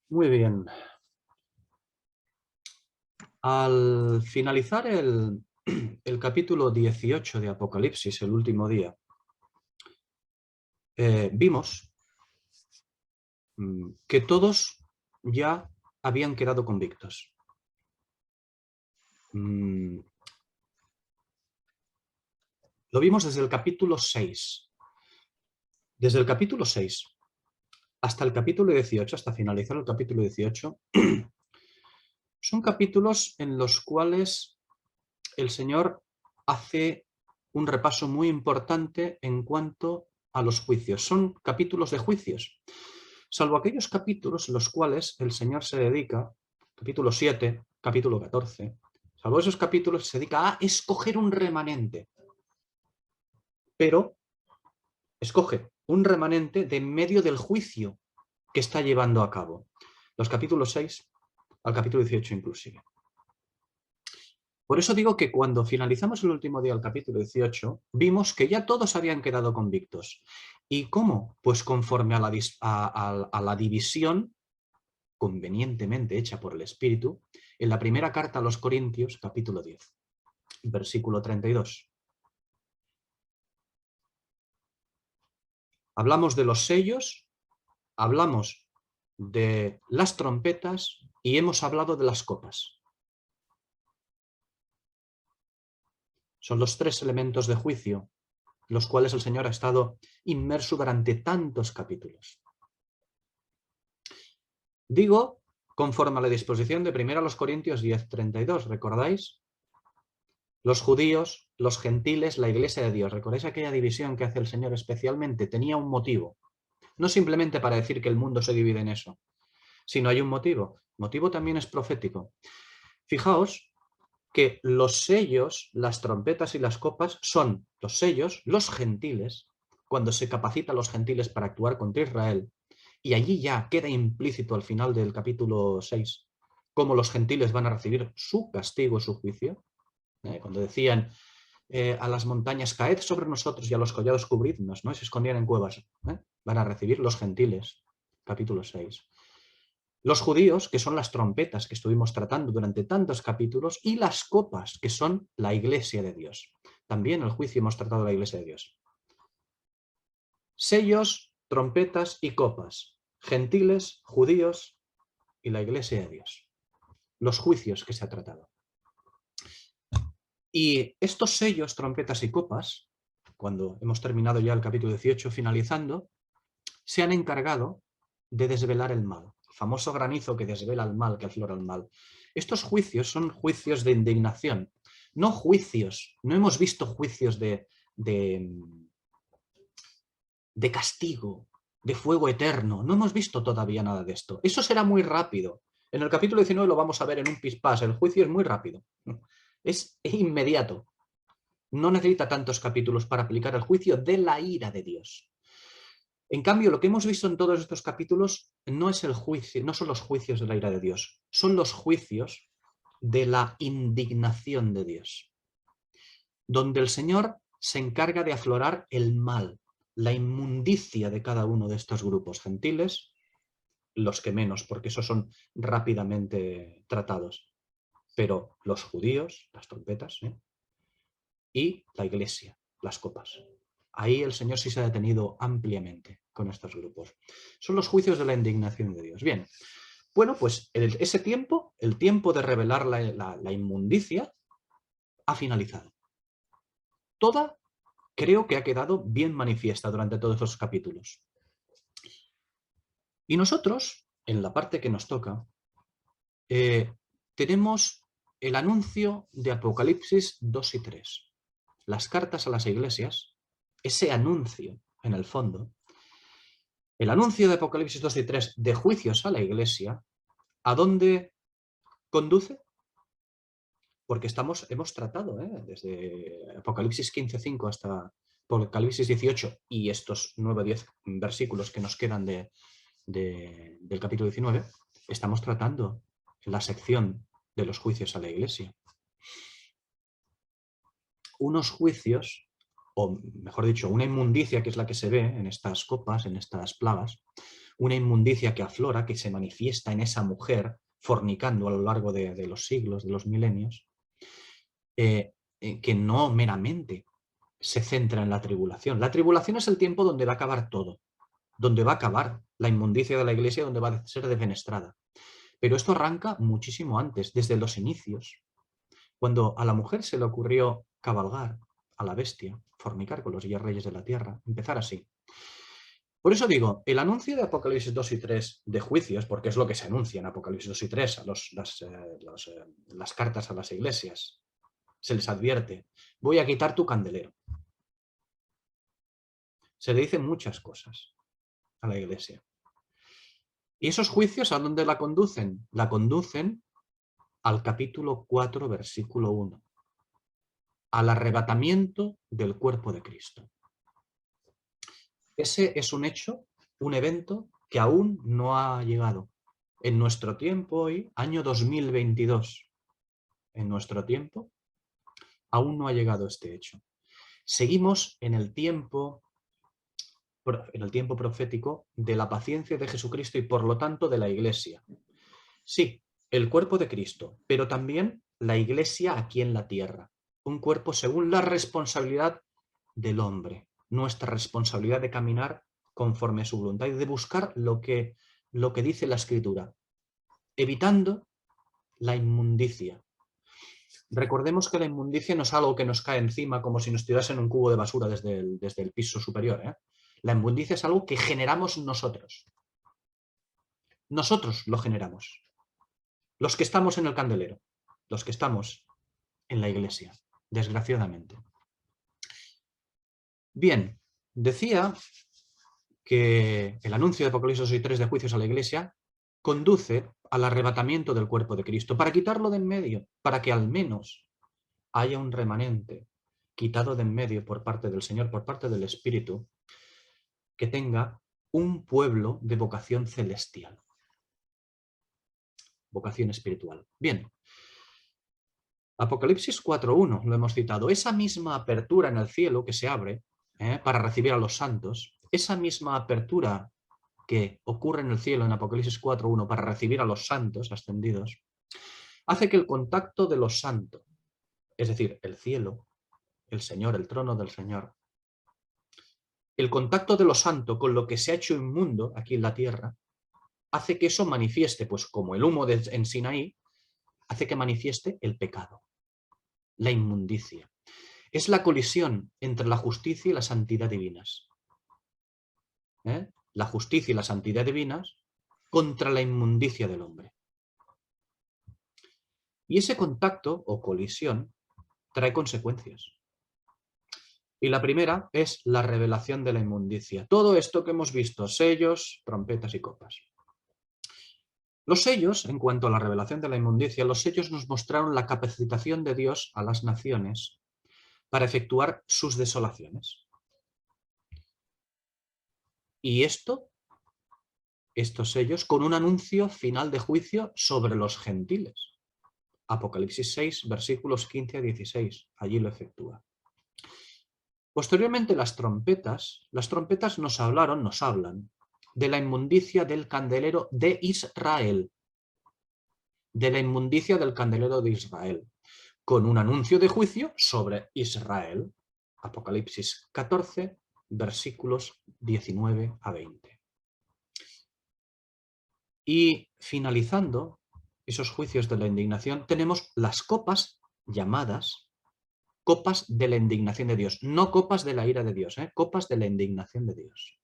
Muy bien. Al finalizar el capítulo 18 de Apocalipsis, el último día, vimos que todos ya habían quedado convictos. Lo vimos desde el capítulo 6. Desde el capítulo 6 hasta el capítulo 18, hasta finalizar el capítulo 18, son capítulos en los cuales el Señor hace un repaso muy importante en cuanto a los juicios. Son capítulos de juicios, salvo aquellos capítulos en los cuales el Señor se dedica, capítulo 7, capítulo 14, salvo esos capítulos se dedica a escoger un remanente, pero escoge un remanente de en medio del juicio que está llevando a cabo. Los capítulos 6 al capítulo 18 inclusive. Por eso digo que cuando finalizamos el último día del capítulo 18, vimos que ya todos habían quedado convictos. ¿Y cómo? Pues conforme a la división convenientemente hecha por el Espíritu en la primera carta a los Corintios, capítulo 10, versículo 32. Hablamos de los sellos, hablamos de las trompetas y hemos hablado de las copas. Son los tres elementos de juicio, los cuales el Señor ha estado inmerso durante tantos capítulos. Digo, conforme a la disposición de 1 Corintios 10:32, ¿recordáis? Los judíos, los gentiles, la iglesia de Dios. ¿Recordáis aquella división que hace el Señor especialmente? Tenía un motivo. No simplemente para decir que el mundo se divide en eso, sino hay un motivo. El motivo también es profético. Fijaos que los sellos, las trompetas y las copas son los sellos, los gentiles, cuando se capacita a los gentiles para actuar contra Israel, y allí ya queda implícito al final del capítulo 6 cómo los gentiles van a recibir su castigo, su juicio. Cuando decían a las montañas, caed sobre nosotros y a los collados cubridnos, ¿no? Y se escondían en cuevas. Van a recibir los gentiles, capítulo 6. Los judíos, que son las trompetas que estuvimos tratando durante tantos capítulos, y las copas, que son la iglesia de Dios. También en el juicio hemos tratado la iglesia de Dios. Sellos, trompetas y copas. Gentiles, judíos y la iglesia de Dios. Los juicios que se ha tratado. Y estos sellos, trompetas y copas, cuando hemos terminado ya el capítulo 18, finalizando, se han encargado de desvelar el mal. El famoso granizo que desvela el mal, que aflora el mal. Estos juicios son juicios de indignación, no juicios, no hemos visto juicios de castigo, de fuego eterno, no hemos visto todavía nada de esto. Eso será muy rápido. En el capítulo 19 lo vamos a ver en un pispás, el juicio es muy rápido, es inmediato. No necesita tantos capítulos para aplicar el juicio de la ira de Dios. En cambio, lo que hemos visto en todos estos capítulos no es el juicio, no son los juicios de la ira de Dios, son los juicios de la indignación de Dios, donde el Señor se encarga de aflorar el mal, la inmundicia de cada uno de estos grupos gentiles, los que menos, porque esos son rápidamente tratados, pero los judíos, las trompetas, y la iglesia, las copas. Ahí el Señor sí se ha detenido ampliamente con estos grupos. Son los juicios de la indignación de Dios. Bien, bueno, pues ese tiempo, el tiempo de revelar la inmundicia, ha finalizado. Toda creo que ha quedado bien manifiesta durante todos esos capítulos. Y nosotros, en la parte que nos toca, tenemos el anuncio de Apocalipsis 2 y 3. Las cartas a las iglesias, ese anuncio, en el fondo, el anuncio de Apocalipsis 2 y 3 de juicios a la iglesia, ¿a dónde conduce? Porque hemos tratado, desde Apocalipsis 15:5 hasta Apocalipsis 18 y estos 9 o 10 versículos que nos quedan del capítulo 19, estamos tratando la sección de los juicios a la iglesia. Unos juicios, o mejor dicho, una inmundicia que es la que se ve en estas copas, en estas plagas, una inmundicia que aflora, que se manifiesta en esa mujer fornicando a lo largo de los siglos, de los milenios, que no meramente se centra en la tribulación. La tribulación es el tiempo donde va a acabar todo, donde va a acabar la inmundicia de la iglesia, donde va a ser defenestrada. Pero esto arranca muchísimo antes, desde los inicios, cuando a la mujer se le ocurrió cabalgar a la bestia, fornicar con los 10 reyes de la tierra, empezar así. Por eso digo, el anuncio de Apocalipsis 2 y 3 de juicios, porque es lo que se anuncia en Apocalipsis 2 y 3, a las cartas a las iglesias, se les advierte, voy a quitar tu candelero. Se le dicen muchas cosas a la iglesia. ¿Y esos juicios a dónde la conducen? La conducen al capítulo 4, versículo 1. Al arrebatamiento del cuerpo de Cristo. Ese es un hecho, un evento que aún no ha llegado. En nuestro tiempo hoy, año 2022, en nuestro tiempo, aún no ha llegado este hecho. Seguimos en el tiempo profético de la paciencia de Jesucristo y por lo tanto de la Iglesia. Sí, el cuerpo de Cristo, pero también la Iglesia aquí en la tierra. Un cuerpo según la responsabilidad del hombre, nuestra responsabilidad de caminar conforme a su voluntad y de buscar lo que dice la Escritura, evitando la inmundicia. Recordemos que la inmundicia no es algo que nos cae encima como si nos tirasen un cubo de basura desde el piso superior, ¿eh? La inmundicia es algo que generamos nosotros. Nosotros lo generamos. Los que estamos en el candelero, los que estamos en la iglesia, desgraciadamente. Bien, decía que el anuncio de Apocalipsis 2 y 3 de juicios a la iglesia conduce al arrebatamiento del cuerpo de Cristo, para quitarlo de en medio, para que al menos haya un remanente quitado de en medio por parte del Señor, por parte del Espíritu, que tenga un pueblo de vocación celestial, vocación espiritual. Bien, Apocalipsis 4.1, lo hemos citado, esa misma apertura en el cielo que se abre para recibir a los santos, esa misma apertura que ocurre en el cielo en Apocalipsis 4.1 para recibir a los santos ascendidos, hace que el contacto de los santos, es decir, el cielo, el Señor, el trono del Señor, el contacto de lo santo con lo que se ha hecho inmundo aquí en la tierra, hace que eso manifieste, pues como el humo en Sinaí, hace que manifieste el pecado, la inmundicia. Es la colisión entre la justicia y la santidad divinas. La justicia y la santidad divinas contra la inmundicia del hombre. Y ese contacto o colisión trae consecuencias. Y la primera es la revelación de la inmundicia. Todo esto que hemos visto, sellos, trompetas y copas. Los sellos, en cuanto a la revelación de la inmundicia, los sellos nos mostraron la capacitación de Dios a las naciones para efectuar sus desolaciones. Y estos sellos con un anuncio final de juicio sobre los gentiles. Apocalipsis 6, versículos 15 a 16, allí lo efectúa. Posteriormente las trompetas nos hablan de la inmundicia del candelero de Israel, de la inmundicia del candelero de Israel, con un anuncio de juicio sobre Israel. Apocalipsis 14, versículos 19 a 20. Y finalizando esos juicios de la indignación, tenemos las copas llamadas copas de la indignación de Dios, no copas de la ira de Dios, copas de la indignación de Dios.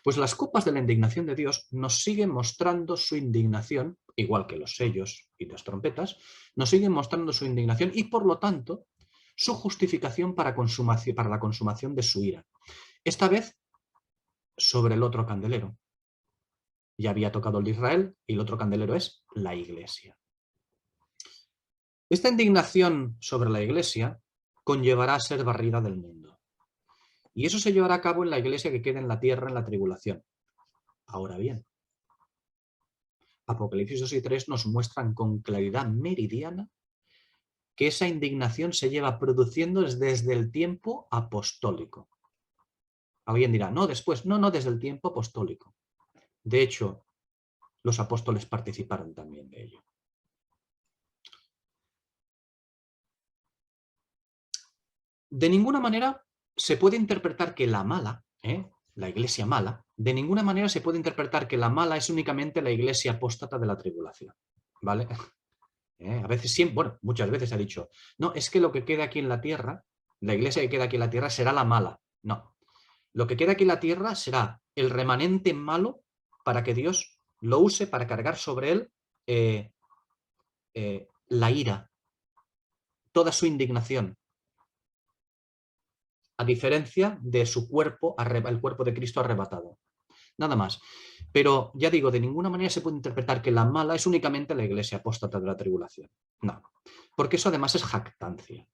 Pues las copas de la indignación de Dios nos siguen mostrando su indignación, igual que los sellos y las trompetas, nos siguen mostrando su indignación y por lo tanto su justificación para la consumación de su ira. Esta vez sobre el otro candelero. Ya había tocado el de Israel y el otro candelero es la Iglesia. Esta indignación sobre la Iglesia conllevará a ser barrida del mundo. Y eso se llevará a cabo en la Iglesia que quede en la tierra en la tribulación. Ahora bien, Apocalipsis 2 y 3 nos muestran con claridad meridiana que esa indignación se lleva produciendo desde el tiempo apostólico. Alguien dirá, no, después, no, desde el tiempo apostólico. De hecho, los apóstoles participaron también de ello. De ninguna manera se puede interpretar que la mala, la iglesia mala, de ninguna manera se puede interpretar que la mala es únicamente la iglesia apóstata de la tribulación, ¿vale? A veces siempre, bueno, muchas veces ha dicho, no, es que lo que queda aquí en la tierra, la iglesia que queda aquí en la tierra será la mala. No, lo que queda aquí en la tierra será el remanente malo para que Dios lo use para cargar sobre él la ira, toda su indignación, a diferencia de su cuerpo, el cuerpo de Cristo arrebatado. Nada más. Pero ya digo, de ninguna manera se puede interpretar que la mala es únicamente la iglesia apóstata de la tribulación. No, porque eso además es jactancia.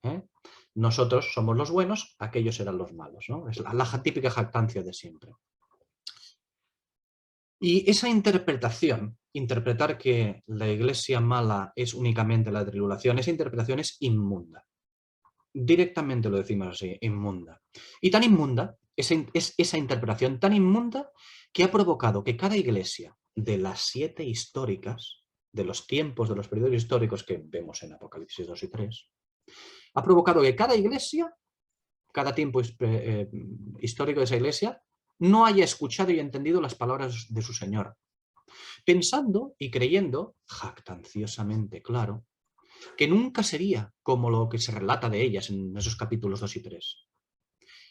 Nosotros somos los buenos, aquellos serán los malos, ¿no? Es la típica jactancia de siempre. Y esa interpretación, interpretar que la iglesia mala es únicamente la tribulación, esa interpretación es inmunda. Directamente lo decimos así, inmunda. Y tan inmunda, es esa interpretación tan inmunda que ha provocado que cada iglesia de las 7 históricas, de los tiempos, de los periodos históricos que vemos en Apocalipsis 2 y 3, ha provocado que cada iglesia, cada tiempo histórico de esa iglesia, no haya escuchado y entendido las palabras de su Señor, pensando y creyendo, jactanciosamente, claro, que nunca sería como lo que se relata de ellas en esos capítulos 2 y 3.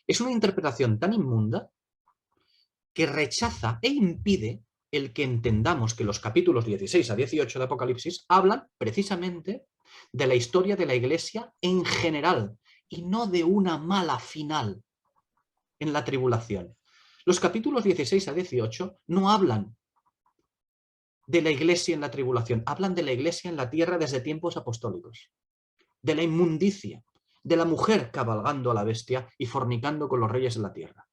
Es una interpretación tan inmunda que rechaza e impide el que entendamos que los capítulos 16 a 18 de Apocalipsis hablan precisamente de la historia de la Iglesia en general y no de una mala final en la tribulación. Los capítulos 16 a 18 no hablan de la Iglesia en la tribulación, hablan de la Iglesia en la tierra desde tiempos apostólicos, de la inmundicia, de la mujer cabalgando a la bestia y fornicando con los reyes de la tierra.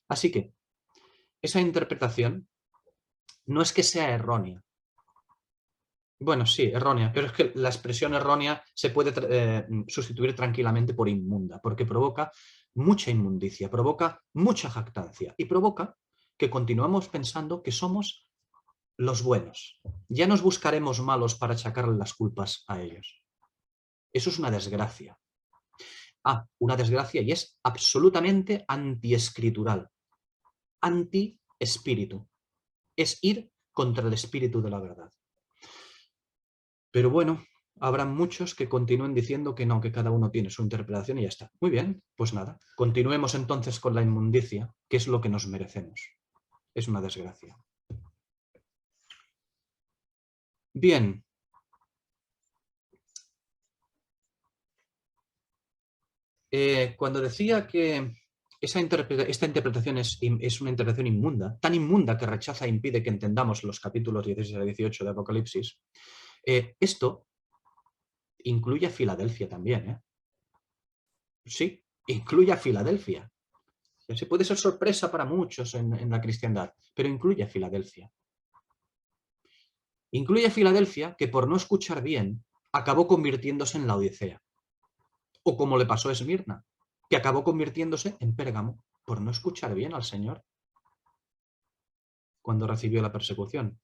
Así que esa interpretación no es que sea errónea. Bueno, sí, errónea, pero es que la expresión errónea se puede sustituir tranquilamente por inmunda, porque provoca mucha inmundicia, provoca mucha jactancia y provoca que continuemos pensando que somos los buenos. Ya nos buscaremos malos para achacarle las culpas a ellos. Eso es una desgracia. Una desgracia y es absolutamente antiescritural, anti-espíritu. Es ir contra el espíritu de la verdad. Pero bueno, habrá muchos que continúen diciendo que no, que cada uno tiene su interpretación y ya está. Muy bien, pues nada, continuemos entonces con la inmundicia, que es lo que nos merecemos. Es una desgracia. Bien. Cuando decía que esta interpretación es una interpretación inmunda, tan inmunda que rechaza e impide que entendamos los capítulos 16 a 18 de Apocalipsis, esto incluye a Filadelfia también. Sí, incluye a Filadelfia. Se puede ser sorpresa para muchos en la cristiandad, pero incluye a Filadelfia. Incluye a Filadelfia que por no escuchar bien acabó convirtiéndose en la Odisea. O como le pasó a Esmirna, que acabó convirtiéndose en Pérgamo por no escuchar bien al Señor cuando recibió la persecución.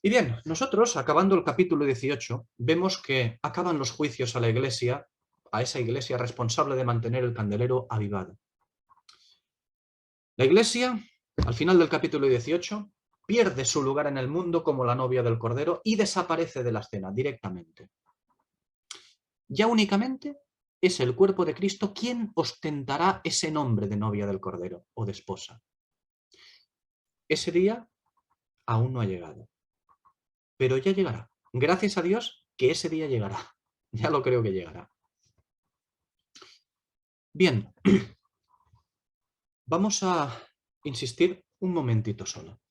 Y bien, nosotros, acabando el capítulo 18, vemos que acaban los juicios a la iglesia, a esa iglesia responsable de mantener el candelero avivado. La iglesia, al final del capítulo 18, pierde su lugar en el mundo como la novia del Cordero y desaparece de la escena directamente. Ya únicamente es el cuerpo de Cristo quien ostentará ese nombre de novia del Cordero o de esposa. Ese día aún no ha llegado, pero ya llegará. Gracias a Dios que ese día llegará. Ya lo creo que llegará. Bien, vamos a insistir un momentito solo.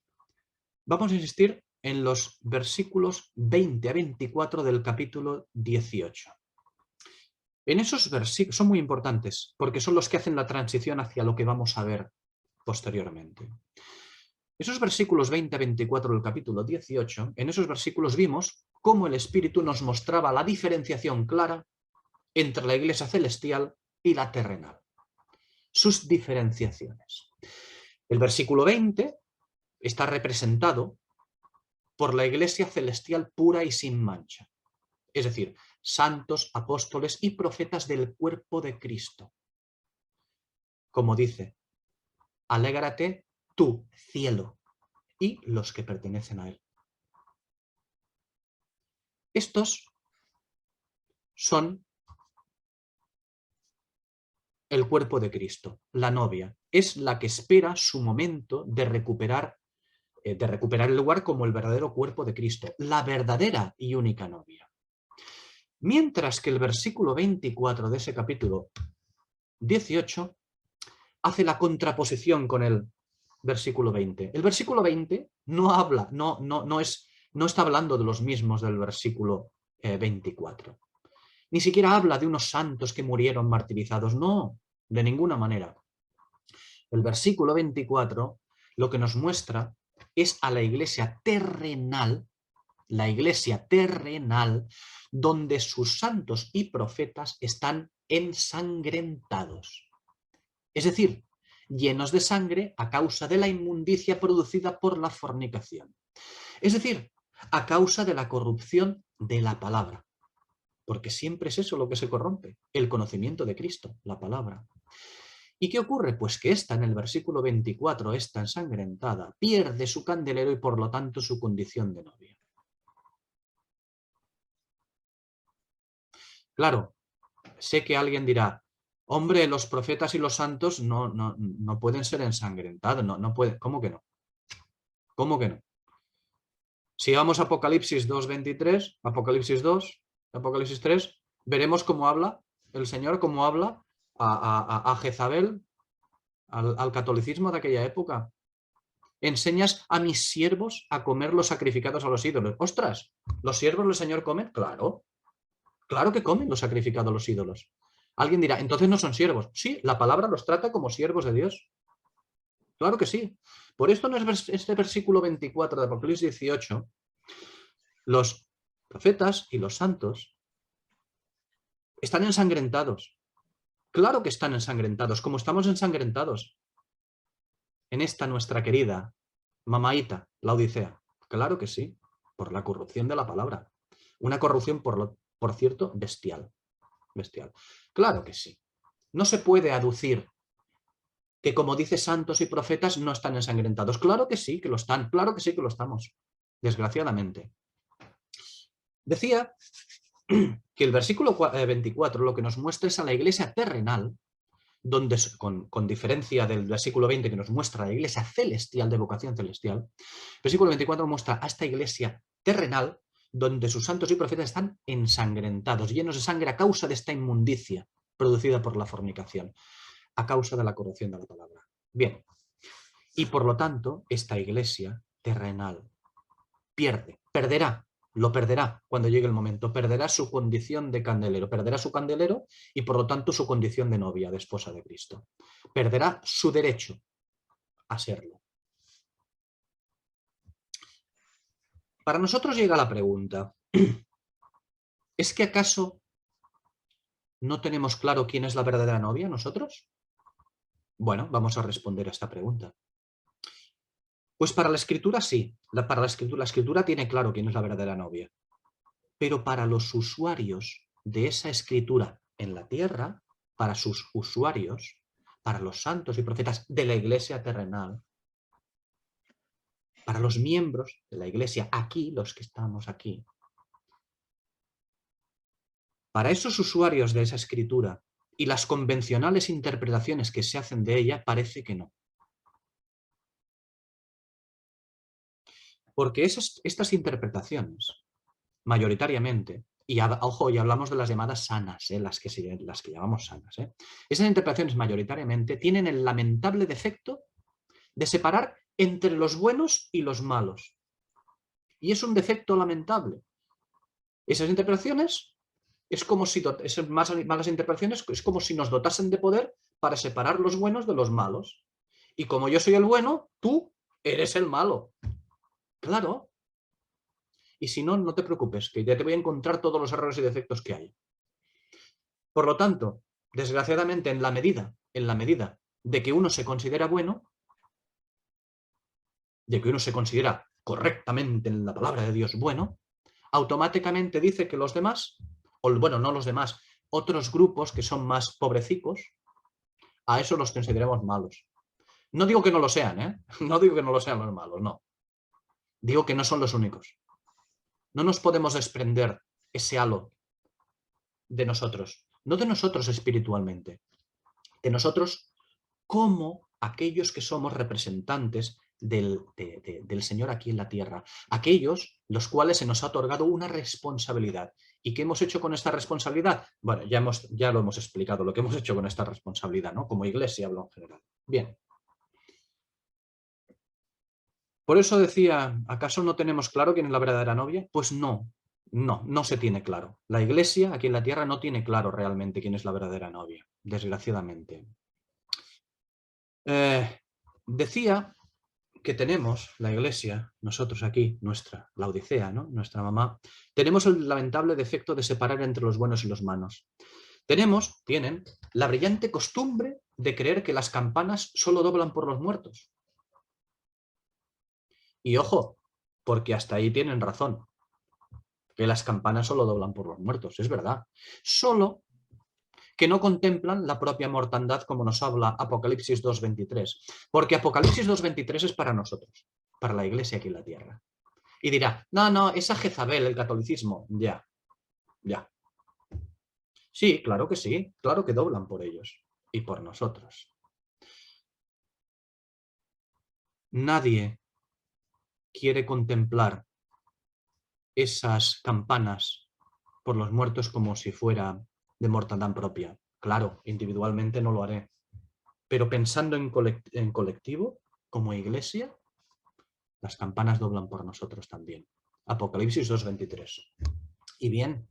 Vamos a insistir en los versículos 20 a 24 del capítulo 18. En esos versículos son muy importantes porque son los que hacen la transición hacia lo que vamos a ver posteriormente. Esos versículos 20 a 24 del capítulo 18, en esos versículos vimos cómo el Espíritu nos mostraba la diferenciación clara entre la iglesia celestial y la terrenal. Sus diferenciaciones. El versículo 20 está representado por la Iglesia celestial pura y sin mancha. Es decir, santos, apóstoles y profetas del cuerpo de Cristo. Como dice, alégrate tú, cielo, y los que pertenecen a él. Estos son el cuerpo de Cristo, la novia. Es la que espera su momento de recuperar el lugar como el verdadero cuerpo de Cristo, la verdadera y única novia. Mientras que el versículo 24 de ese capítulo 18 hace la contraposición con el versículo 20. El versículo 20 no habla, no está hablando de los mismos del versículo 24. Ni siquiera habla de unos santos que murieron martirizados, no, de ninguna manera. El versículo 24 lo que nos muestra es a la iglesia terrenal, donde sus santos y profetas están ensangrentados. Es decir, llenos de sangre a causa de la inmundicia producida por la fornicación. Es decir, a causa de la corrupción de la palabra. Porque siempre es eso lo que se corrompe, el conocimiento de Cristo, la palabra. ¿Y qué ocurre? Pues que esta, en el versículo 24, esta ensangrentada, pierde su candelero y por lo tanto su condición de novia. Claro, sé que alguien dirá, hombre, los profetas y los santos no pueden ser ensangrentados, no pueden. ¿Cómo que no? ¿Cómo que no? Si vamos a Apocalipsis 2:23, Apocalipsis 2, Apocalipsis 3, veremos cómo habla el Señor, cómo habla a Jezabel, al catolicismo de aquella época. Enseñas a mis siervos a comer los sacrificados a los ídolos. ¡Ostras! ¿Los siervos del Señor comen? Claro. Claro que comen los sacrificados a los ídolos. Alguien dirá, entonces no son siervos. Sí, la palabra los trata como siervos de Dios. Claro que sí. Por esto en este versículo 24 de Apocalipsis 18, los profetas y los santos están ensangrentados. Claro que están ensangrentados, como estamos ensangrentados en esta nuestra querida mamaíta, la Odisea. Claro que sí, por la corrupción de la palabra. Una corrupción, por cierto, bestial. Bestial. Claro que sí. No se puede aducir que, como dice santos y profetas, no están ensangrentados. Claro que sí que lo están, claro que sí que lo estamos, desgraciadamente. Decía que el versículo 24 lo que nos muestra es a la iglesia terrenal, donde, con diferencia del versículo 20 que nos muestra la iglesia celestial, de vocación celestial, el versículo 24 muestra a esta iglesia terrenal, donde sus santos y profetas están ensangrentados, llenos de sangre a causa de esta inmundicia producida por la fornicación, a causa de la corrupción de la palabra. Bien, y por lo tanto, esta iglesia terrenal lo perderá cuando llegue el momento, perderá su condición de candelero, perderá su candelero y por lo tanto su condición de novia, de esposa de Cristo. Perderá su derecho a serlo. Para nosotros llega la pregunta, ¿es que acaso no tenemos claro quién es la verdadera novia nosotros? Bueno, vamos a responder a esta pregunta. Pues para la escritura sí, para la escritura tiene claro quién es la verdadera novia. Pero para los usuarios de esa escritura en la tierra, para sus usuarios, para los santos y profetas de la iglesia terrenal, para los miembros de la iglesia aquí, los que estamos aquí, para esos usuarios de esa escritura y las convencionales interpretaciones que se hacen de ella, parece que no. Porque estas interpretaciones, mayoritariamente, y ojo, y hablamos de las llamadas sanas, las que llamamos sanas, esas interpretaciones mayoritariamente tienen el lamentable defecto de separar entre los buenos y los malos. Y es un defecto lamentable. Esas interpretaciones es como si esas malas interpretaciones es como si nos dotasen de poder para separar los buenos de los malos. Y como yo soy el bueno, tú eres el malo. Claro. Y si no, no te preocupes, que ya te voy a encontrar todos los errores y defectos que hay. Por lo tanto, desgraciadamente, en la medida de que uno se considera bueno, de que uno se considera correctamente en la palabra de Dios bueno, automáticamente dice que los demás, o bueno, no los demás, otros grupos que son más pobrecicos, a eso los consideramos malos. No digo que no lo sean, ¿eh? No digo que no lo sean los malos, no. Digo que no son los únicos. No nos podemos desprender ese halo de nosotros, no de nosotros espiritualmente, de nosotros como aquellos que somos representantes del Señor aquí en la tierra, aquellos los cuales se nos ha otorgado una responsabilidad. ¿Y qué hemos hecho con esta responsabilidad? Bueno, ya lo hemos explicado, lo que hemos hecho con esta responsabilidad, ¿no? Como iglesia hablo en general. Bien. Por eso decía, ¿acaso no tenemos claro quién es la verdadera novia? Pues no, no se tiene claro. La iglesia aquí en la tierra no tiene claro realmente quién es la verdadera novia, desgraciadamente. Decía que tenemos, la iglesia, nosotros aquí, nuestra Laodicea, ¿no? Nuestra mamá, tenemos el lamentable defecto de separar entre los buenos y los malos. Tienen la brillante costumbre de creer que las campanas solo doblan por los muertos. Y ojo, porque hasta ahí tienen razón, que las campanas solo doblan por los muertos, es verdad. Solo que no contemplan la propia mortandad como nos habla Apocalipsis 2.23. Porque Apocalipsis 2.23 es para nosotros, para la iglesia aquí en la tierra. Y dirá, no, esa Jezabel, el catolicismo, ya. Sí, claro que doblan por ellos y por nosotros. Nadie quiere contemplar esas campanas por los muertos como si fuera de mortandad propia. Claro, individualmente no lo haré. Pero pensando en colectivo, como iglesia, las campanas doblan por nosotros también. Apocalipsis 2.23. Y bien,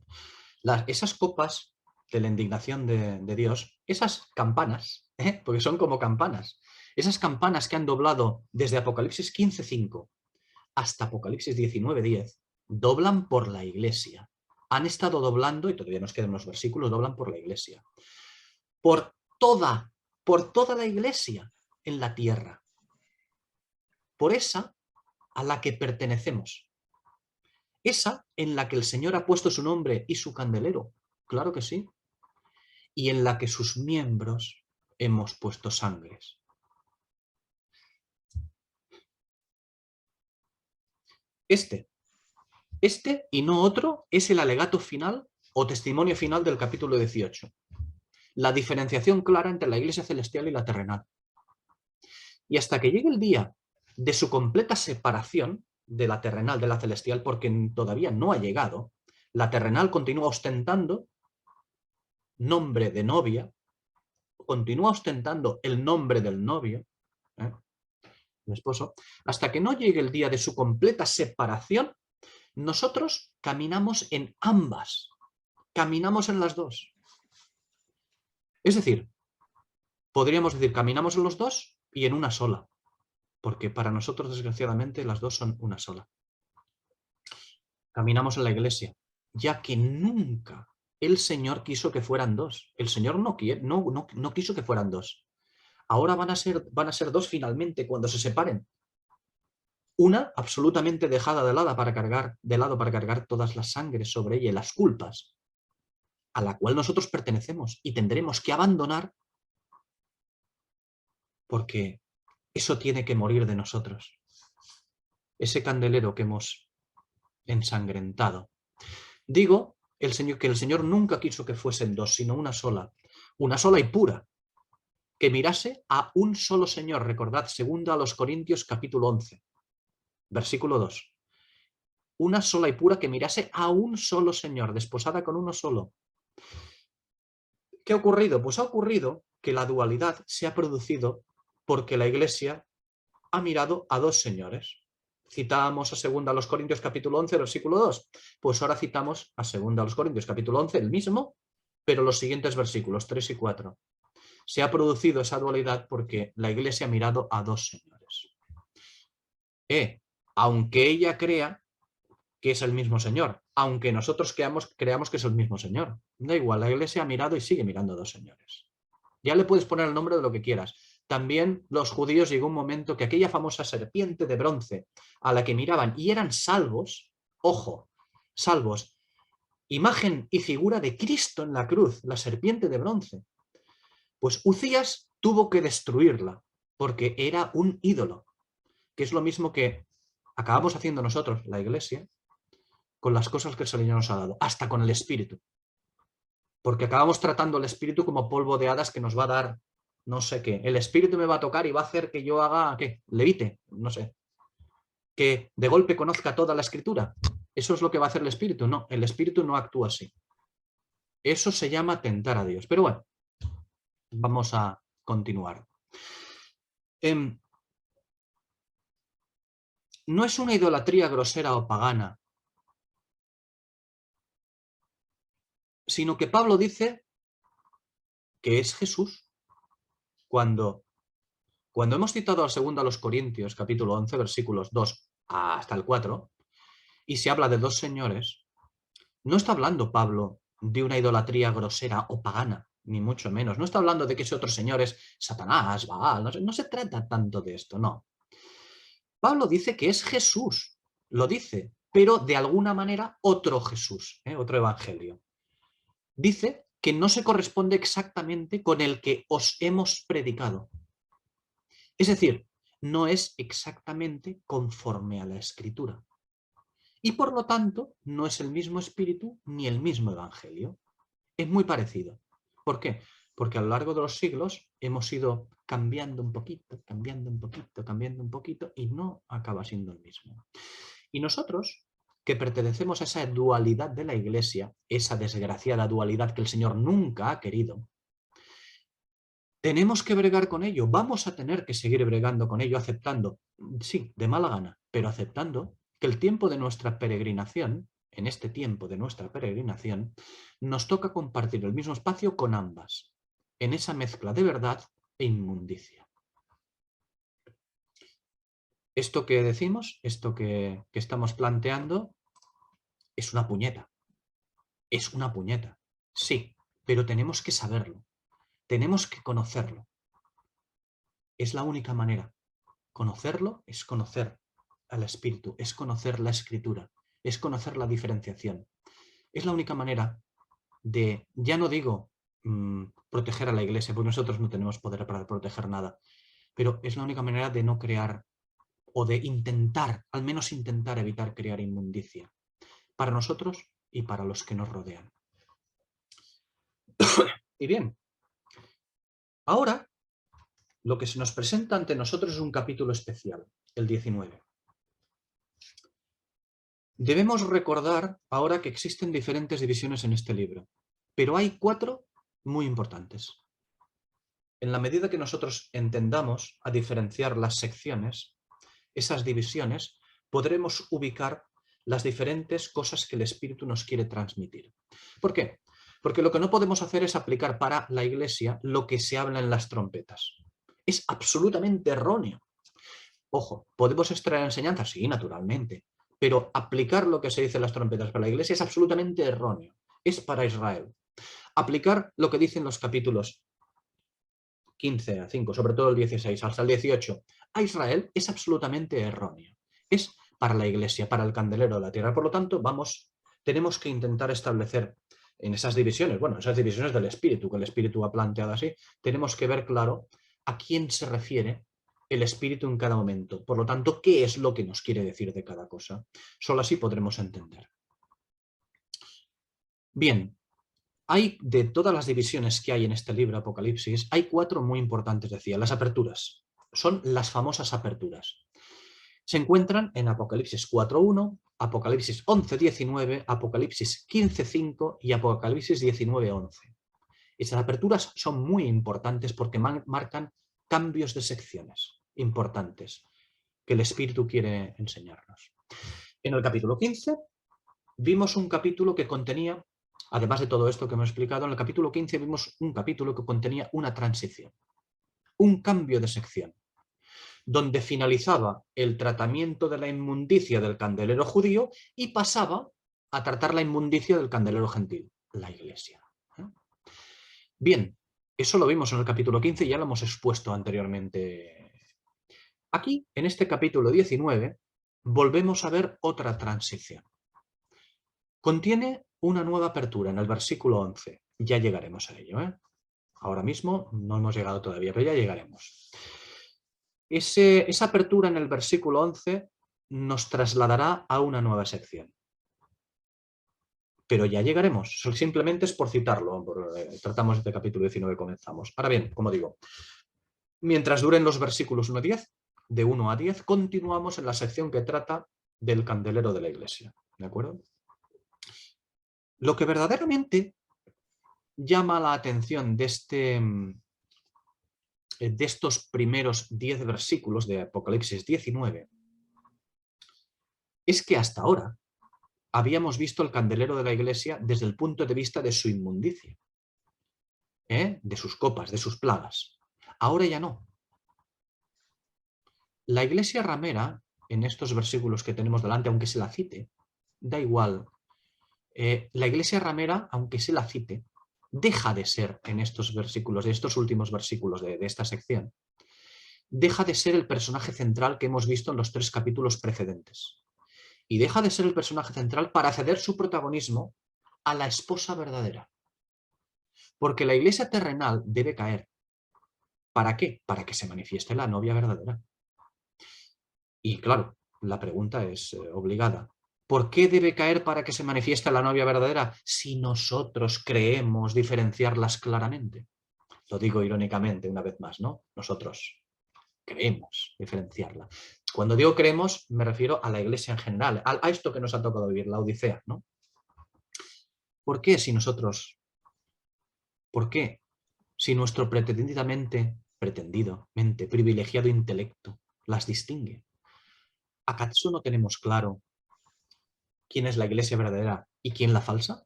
esas copas de la indignación de Dios, esas campanas, porque son como campanas, esas campanas que han doblado desde Apocalipsis 15.5 hasta Apocalipsis 19.10, doblan por la iglesia. Han estado doblando, y todavía nos quedan unos versículos, doblan por la iglesia. Por toda la iglesia en la tierra. Por esa a la que pertenecemos. Esa en la que el Señor ha puesto su nombre y su candelero. Claro que sí. Y en la que sus miembros hemos puesto sangres. Este y no otro es el alegato final o testimonio final del capítulo 18. La diferenciación clara entre la iglesia celestial y la terrenal. Y hasta que llegue el día de su completa separación de la terrenal de la celestial, porque todavía no ha llegado, la terrenal continúa ostentando nombre de novia, continúa ostentando el nombre del novio, el esposo, hasta que no llegue el día de su completa separación, nosotros caminamos en ambas, caminamos en las dos. Es decir, podríamos decir, caminamos en los dos y en una sola, porque para nosotros, desgraciadamente, las dos son una sola. Caminamos en la iglesia, ya que nunca el Señor quiso que fueran dos. El Señor no quiso que fueran dos. Ahora van a ser dos finalmente cuando se separen. Una absolutamente dejada de lado para cargar todas las sangres sobre ella y las culpas a la cual nosotros pertenecemos y tendremos que abandonar porque eso tiene que morir de nosotros. Ese candelero que hemos ensangrentado. Digo que el Señor nunca quiso que fuesen dos, sino una sola y pura, que mirase a un solo Señor. Recordad, 2 Corintios capítulo 11, versículo 2. Una sola y pura que mirase a un solo Señor, desposada con uno solo. ¿Qué ha ocurrido? Pues ha ocurrido que la dualidad se ha producido porque la Iglesia ha mirado a dos señores. Citamos a 2 Corintios capítulo 11, versículo 2. Pues ahora citamos a 2 Corintios capítulo 11, el mismo, pero los siguientes versículos, 3 y 4. Se ha producido esa dualidad porque la Iglesia ha mirado a dos señores. Aunque ella crea que es el mismo Señor, aunque nosotros creamos que es el mismo Señor. Da igual, la Iglesia ha mirado y sigue mirando a dos señores. Ya le puedes poner el nombre de lo que quieras, también los judíos llegó un momento que aquella famosa serpiente de bronce a la que miraban y eran salvos, ojo, salvos, imagen y figura de Cristo en la cruz, la serpiente de bronce. Pues Ucías tuvo que destruirla porque era un ídolo, que es lo mismo que acabamos haciendo nosotros, la Iglesia, con las cosas que el Señor nos ha dado, hasta con el Espíritu. Porque acabamos tratando el Espíritu como polvo de hadas que nos va a dar no sé qué. El Espíritu me va a tocar y va a hacer que yo haga, ¿qué? Levite, no sé. Que de golpe conozca toda la Escritura. Eso es lo que va a hacer el Espíritu. No, el Espíritu no actúa así. Eso se llama tentar a Dios. Pero bueno, vamos a continuar. No es una idolatría grosera o pagana, sino que Pablo dice que es Jesús. Cuando hemos citado al segundo a los Corintios, capítulo 11, versículos 2 hasta el 4, y se habla de dos señores, no está hablando Pablo de una idolatría grosera o pagana, ni mucho menos. No está hablando de que ese otro señor es Satanás, Baal, no se trata tanto de esto, no. Pablo dice que es Jesús, lo dice, pero de alguna manera otro Jesús, otro evangelio. Dice que no se corresponde exactamente con el que os hemos predicado. Es decir, no es exactamente conforme a la Escritura. Y por lo tanto, no es el mismo espíritu ni el mismo evangelio. Es muy parecido. ¿Por qué? Porque a lo largo de los siglos hemos ido cambiando un poquito, cambiando un poquito, cambiando un poquito y no acaba siendo el mismo. Y nosotros, que pertenecemos a esa dualidad de la Iglesia, esa desgraciada dualidad que el Señor nunca ha querido, tenemos que bregar con ello, vamos a tener que seguir bregando con ello, aceptando, sí, de mala gana, pero aceptando que el tiempo de nuestra peregrinación, en este tiempo de nuestra peregrinación, nos toca compartir el mismo espacio con ambas, en esa mezcla de verdad e inmundicia. Esto que decimos, esto que estamos planteando, es una puñeta. Es una puñeta, sí, pero tenemos que saberlo, tenemos que conocerlo. Es la única manera. Conocerlo es conocer al Espíritu, es conocer la Escritura, es conocer la diferenciación. Es la única manera de, ya no digo proteger a la Iglesia, porque nosotros no tenemos poder para proteger nada, pero es la única manera de no crear o de intentar, al menos intentar evitar crear inmundicia, para nosotros y para los que nos rodean. Y bien, ahora lo que se nos presenta ante nosotros es un capítulo especial, el 19. Debemos recordar ahora que existen diferentes divisiones en este libro, pero hay 4 muy importantes. En la medida que nosotros entendamos a diferenciar las secciones, esas divisiones, podremos ubicar las diferentes cosas que el Espíritu nos quiere transmitir. ¿Por qué? Porque lo que no podemos hacer es aplicar para la Iglesia lo que se habla en las trompetas. Es absolutamente erróneo. Ojo, ¿podemos extraer enseñanzas? Sí, naturalmente. Pero aplicar lo que se dice en las trompetas para la Iglesia es absolutamente erróneo. Es para Israel. Aplicar lo que dicen los capítulos 15 a 5, sobre todo el 16 hasta el 18, a Israel es absolutamente erróneo. Es para la Iglesia, para el candelero de la tierra. Por lo tanto, tenemos que intentar establecer en esas divisiones, bueno, esas divisiones del Espíritu, que el Espíritu ha planteado así, tenemos que ver claro a quién se refiere el Espíritu en cada momento. Por lo tanto, ¿qué es lo que nos quiere decir de cada cosa? Solo así podremos entender. Bien, hay de todas las divisiones que hay en este libro, Apocalipsis, hay 4 muy importantes, decía, las aperturas. Son las famosas aperturas. Se encuentran en Apocalipsis 4.1, Apocalipsis 11.19, Apocalipsis 15.5 y Apocalipsis 19.11. Esas aperturas son muy importantes porque marcan cambios de secciones importantes que el Espíritu quiere enseñarnos. En el capítulo 15 vimos un capítulo que contenía, además de todo esto que hemos explicado, en el capítulo 15 vimos un capítulo que contenía una transición, un cambio de sección, donde finalizaba el tratamiento de la inmundicia del candelero judío y pasaba a tratar la inmundicia del candelero gentil, la Iglesia. Bien, Eso lo vimos en el capítulo 15 y ya lo hemos expuesto anteriormente. Aquí, en este capítulo 19, volvemos a ver otra transición. Contiene una nueva apertura en el versículo 11. Ya llegaremos a ello, ¿eh? Ahora mismo no hemos llegado todavía, pero ya llegaremos. Esa apertura en el versículo 11 nos trasladará a una nueva sección. Pero ya llegaremos, simplemente es por citarlo. Tratamos este capítulo 19 y comenzamos. Ahora bien, como digo, mientras duren los versículos 1 a 10, de 1 a 10, continuamos en la sección que trata del candelero de la iglesia. ¿De acuerdo? Lo que verdaderamente llama la atención de estos primeros 10 versículos de Apocalipsis 19 es que hasta ahora habíamos visto el candelero de la iglesia desde el punto de vista de su inmundicia, de sus copas, de sus plagas. Ahora ya no. La iglesia ramera, en estos versículos que tenemos delante, aunque se la cite, da igual. La iglesia ramera, aunque se la cite, deja de ser en estos versículos, de estos últimos versículos de esta sección, deja de ser el personaje central que hemos visto en los 3 capítulos precedentes. Y deja de ser el personaje central para ceder su protagonismo a la esposa verdadera. Porque la iglesia terrenal debe caer. ¿Para qué? Para que se manifieste la novia verdadera. Y claro, la pregunta es obligada. ¿Por qué debe caer para que se manifieste la novia verdadera si nosotros creemos diferenciarlas claramente? Lo digo irónicamente una vez más, ¿no? Nosotros creemos diferenciarla. Cuando digo creemos, me refiero a la iglesia en general, a esto que nos ha tocado vivir, la Odisea, ¿no? ¿Por qué si nuestro pretendidamente privilegiado intelecto las distingue? ¿Acaso no tenemos claro quién es la iglesia verdadera y quién la falsa?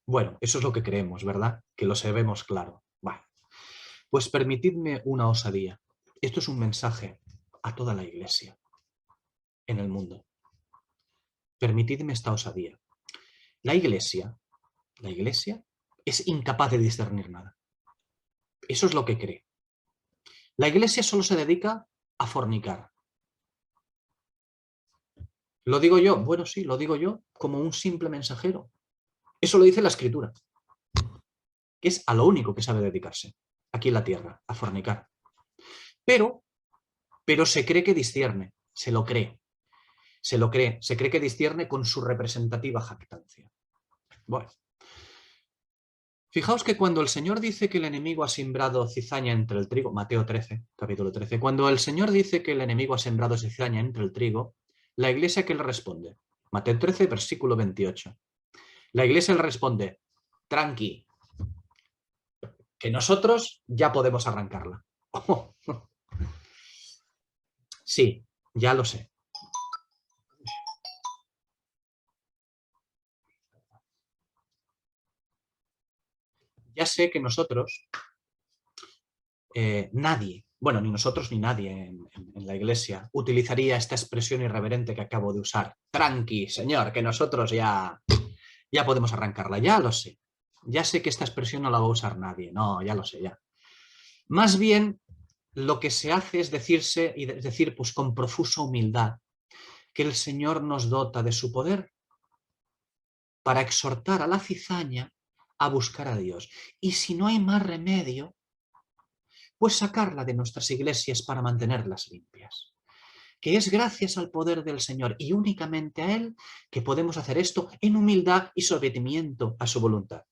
Bueno, eso es lo que creemos, ¿verdad? Que lo sabemos claro. Bueno, pues permitidme una osadía. Esto es un mensaje a toda la iglesia en el mundo. Permitidme esta osadía. La iglesia es incapaz de discernir nada. Eso es lo que cree. La iglesia solo se dedica a fornicar. ¿Lo digo yo? Bueno, sí, lo digo yo como un simple mensajero. Eso lo dice la Escritura, que es a lo único que sabe dedicarse aquí en la tierra, a fornicar. Pero se cree que discierne, se lo cree, se cree que discierne con su representativa jactancia. Bueno, fijaos que cuando el Señor dice que el enemigo ha sembrado cizaña entre el trigo, Mateo 13, capítulo 13, cuando el Señor dice que el enemigo ha sembrado cizaña entre el trigo, la iglesia, ¿qué le responde? Mateo 13, versículo 28. La iglesia le responde, tranqui, que nosotros ya podemos arrancarla. Sí, ya lo sé. Ya sé que nosotros, nadie, bueno, ni nosotros ni nadie en la iglesia utilizaría esta expresión irreverente que acabo de usar. Tranqui, señor, que nosotros ya podemos arrancarla. Ya lo sé. Ya sé que esta expresión no la va a usar nadie. No, ya lo sé, ya. Más bien, lo que se hace es decir, pues con profusa humildad, que el Señor nos dota de su poder para exhortar a la cizaña a buscar a Dios. Y si no hay más remedio, pues sacarla de nuestras iglesias para mantenerlas limpias. Que es gracias al poder del Señor y únicamente a Él que podemos hacer esto en humildad y sometimiento a su voluntad.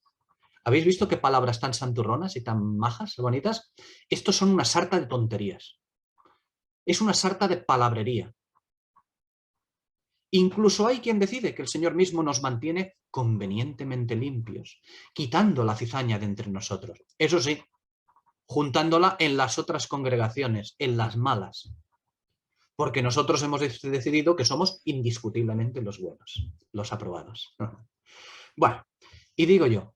¿Habéis visto qué palabras tan santurronas y tan majas, bonitas? Estos son una sarta de tonterías. Es una sarta de palabrería. Incluso hay quien decide que el Señor mismo nos mantiene convenientemente limpios, quitando la cizaña de entre nosotros. Eso sí, juntándola en las otras congregaciones, en las malas. Porque nosotros hemos decidido que somos indiscutiblemente los buenos, los aprobados. Bueno, y digo yo,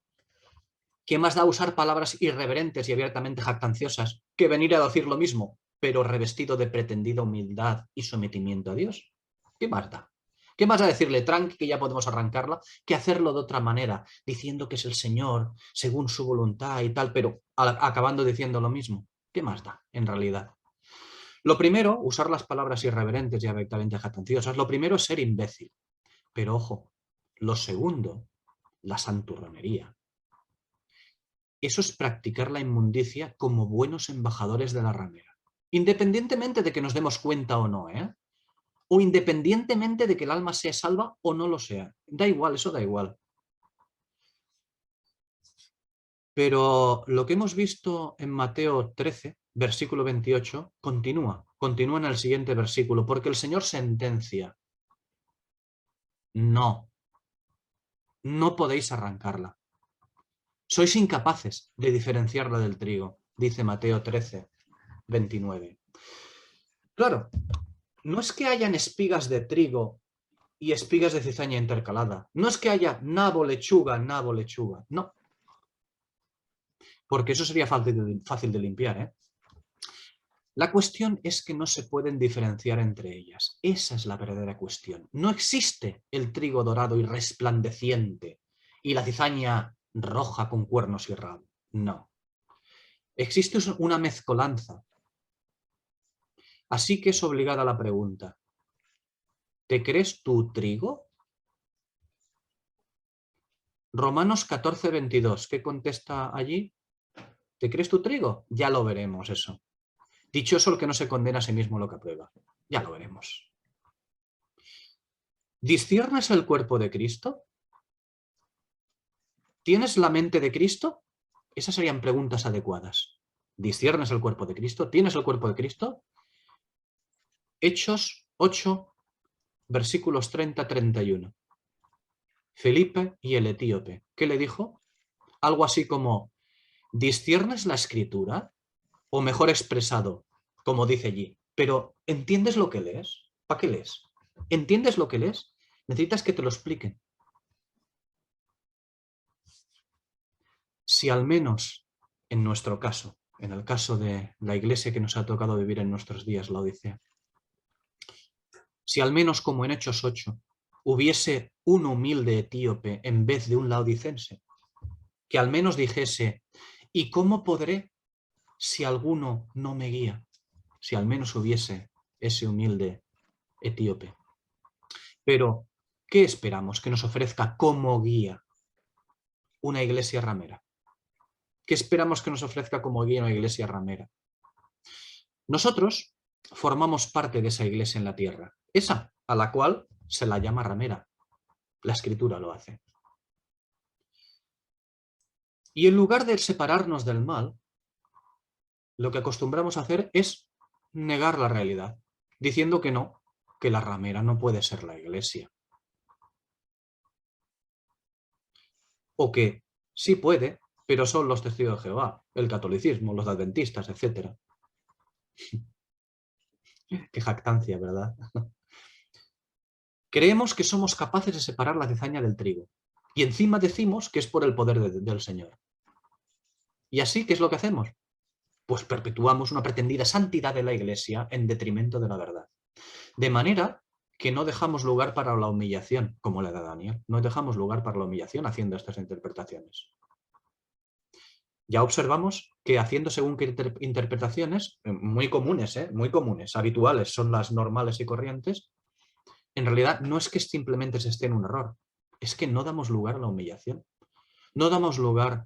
¿qué más da usar palabras irreverentes y abiertamente jactanciosas que venir a decir lo mismo, pero revestido de pretendida humildad y sometimiento a Dios? ¿Qué más da? ¿Qué más a decirle, tranqui, que ya podemos arrancarla, que hacerlo de otra manera, diciendo que es el Señor, según su voluntad y tal, pero acabando diciendo lo mismo? ¿Qué más da, en realidad? Lo primero, usar las palabras irreverentes y abiertamente jactanciosas. Lo primero es ser imbécil. Pero ojo, lo segundo, la santurronería. Eso es practicar la inmundicia como buenos embajadores de la ramera. Independientemente de que nos demos cuenta o no, ¿eh? O independientemente de que el alma sea salva o no lo sea. Da igual, eso da igual. Pero lo que hemos visto en Mateo 13, versículo 28, continúa en el siguiente versículo, porque el Señor sentencia: no, no podéis arrancarla. Sois incapaces de diferenciarla del trigo, dice Mateo 13, 29. Claro, no es que hayan espigas de trigo y espigas de cizaña intercalada. No es que haya nabo, lechuga, no. Porque eso sería fácil de limpiar, ¿eh? La cuestión es que no se pueden diferenciar entre ellas. Esa es la verdadera cuestión. No existe el trigo dorado y resplandeciente y la cizaña roja con cuernos y rabo. No. Existe una mezcolanza. Así que es obligada la pregunta: ¿te crees tú trigo? Romanos 14, 22. ¿Qué contesta allí? ¿Te crees tú trigo? Ya lo veremos eso. Dichoso el que no se condena a sí mismo lo que aprueba. Ya lo veremos. ¿Disciernes el cuerpo de Cristo? ¿Tienes la mente de Cristo? Esas serían preguntas adecuadas. ¿Disciernes el cuerpo de Cristo? ¿Tienes el cuerpo de Cristo? Hechos 8, versículos 30-31. Felipe y el etíope. ¿Qué le dijo? Algo así como: ¿disciernes la escritura? O mejor expresado, como dice allí, pero ¿entiendes lo que lees? ¿Para qué lees? ¿Entiendes lo que lees? Necesitas que te lo expliquen. Si al menos en nuestro caso, en el caso de la iglesia que nos ha tocado vivir en nuestros días, la Odisea, si al menos como en Hechos 8 hubiese un humilde etíope en vez de un laodicense, que al menos dijese: ¿y cómo podré si alguno no me guía? Si al menos hubiese ese humilde etíope. Pero, ¿qué esperamos que nos ofrezca como guía una iglesia ramera? ¿Qué esperamos que nos ofrezca como guía una iglesia ramera? Nosotros formamos parte de esa iglesia en la tierra, esa a la cual se la llama ramera. La Escritura lo hace. Y en lugar de separarnos del mal, lo que acostumbramos a hacer es negar la realidad, diciendo que no, que la ramera no puede ser la iglesia. O que sí puede, pero son los testigos de Jehová, el catolicismo, los adventistas, etc. Qué jactancia, ¿verdad? Creemos que somos capaces de separar la cizaña del trigo. Y encima decimos que es por el poder del Señor. ¿Y así qué es lo que hacemos? Pues perpetuamos una pretendida santidad de la Iglesia en detrimento de la verdad. De manera que no dejamos lugar para la humillación, como la de Daniel. No dejamos lugar para la humillación haciendo estas interpretaciones. Ya observamos que haciendo según qué interpretaciones, muy comunes, habituales, son las normales y corrientes, en realidad no es que simplemente se esté en un error, es que no damos lugar a la humillación, no damos lugar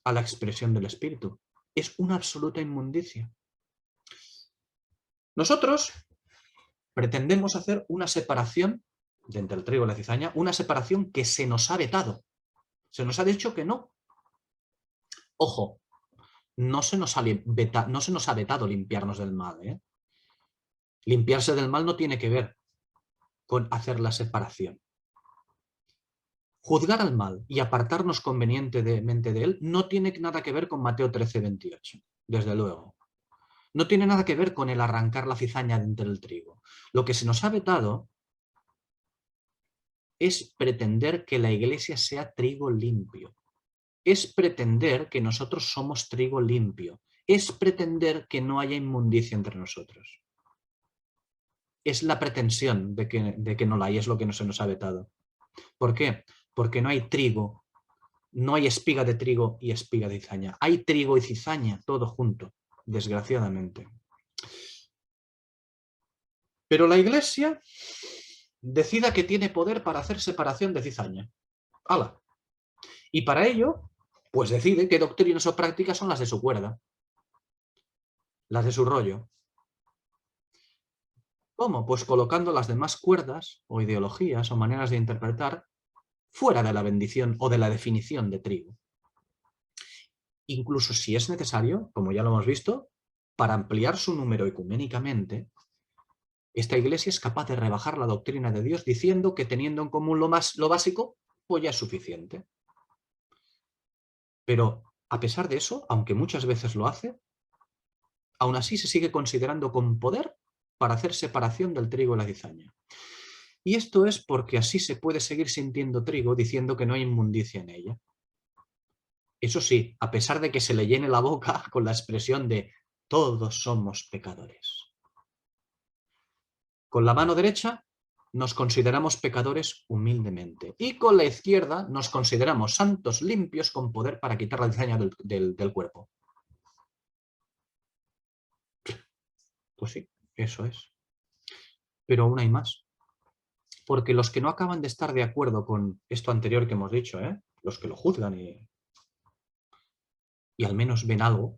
a la expresión del espíritu. Es una absoluta inmundicia. Nosotros pretendemos hacer una separación de entre el trigo y la cizaña, una separación que se nos ha vetado. Se nos ha dicho que no. Ojo, no se nos ha vetado limpiarnos del mal, ¿eh? Limpiarse del mal no tiene que ver con hacer la separación. Juzgar al mal y apartarnos convenientemente de él no tiene nada que ver con Mateo 13, 28, desde luego. No tiene nada que ver con el arrancar la cizaña de entre el trigo. Lo que se nos ha vetado es pretender que la iglesia sea trigo limpio. Es pretender que nosotros somos trigo limpio. Es pretender que no haya inmundicia entre nosotros. es la pretensión de que no la hay, es lo que no se nos ha vetado. ¿Por qué? Porque no hay trigo, no hay espiga de trigo y espiga de cizaña. Hay trigo y cizaña, todo junto, desgraciadamente. Pero la Iglesia decida que tiene poder para hacer separación de cizaña. ¡Hala! Y para ello, pues decide qué doctrinas o prácticas son las de su cuerda, las de su rollo. ¿Cómo? Pues colocando las demás cuerdas o ideologías o maneras de interpretar fuera de la bendición o de la definición de trigo. Incluso si es necesario, como ya lo hemos visto, para ampliar su número ecuménicamente, esta Iglesia es capaz de rebajar la doctrina de Dios diciendo que teniendo en común lo básico, pues ya es suficiente. Pero a pesar de eso, aunque muchas veces lo hace, aún así se sigue considerando con poder para hacer separación del trigo y la cizaña. Y esto es porque así se puede seguir sintiendo trigo diciendo que no hay inmundicia en ella. Eso sí, a pesar de que se le llene la boca con la expresión de todos somos pecadores. Con la mano derecha nos consideramos pecadores humildemente y con la izquierda nos consideramos santos limpios con poder para quitar la cizaña del cuerpo. Pues sí, eso es. Pero aún hay más. Porque los que no acaban de estar de acuerdo con esto anterior que hemos dicho, los que lo juzgan y al menos ven algo,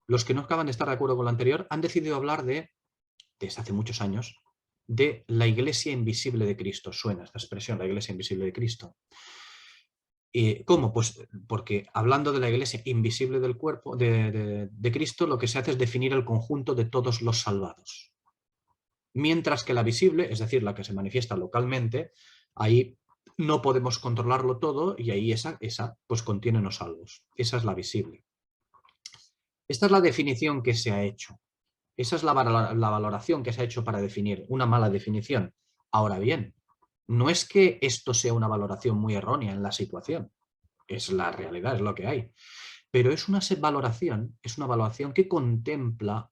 los que no acaban de estar de acuerdo con lo anterior han decidido hablar desde hace muchos años, de la Iglesia invisible de Cristo. Suena esta expresión, la Iglesia invisible de Cristo. ¿Cómo? Pues porque hablando de la Iglesia invisible del cuerpo de Cristo, lo que se hace es definir el conjunto de todos los salvados. Mientras que la visible, es decir, la que se manifiesta localmente, ahí no podemos controlarlo todo y ahí esa pues contiene unos salvos. Esa es la visible. Esta es la definición que se ha hecho. Esa es la valoración que se ha hecho para definir una mala definición. Ahora bien, no es que esto sea una valoración muy errónea en la situación. Es la realidad, es lo que hay. Pero es una valoración que contempla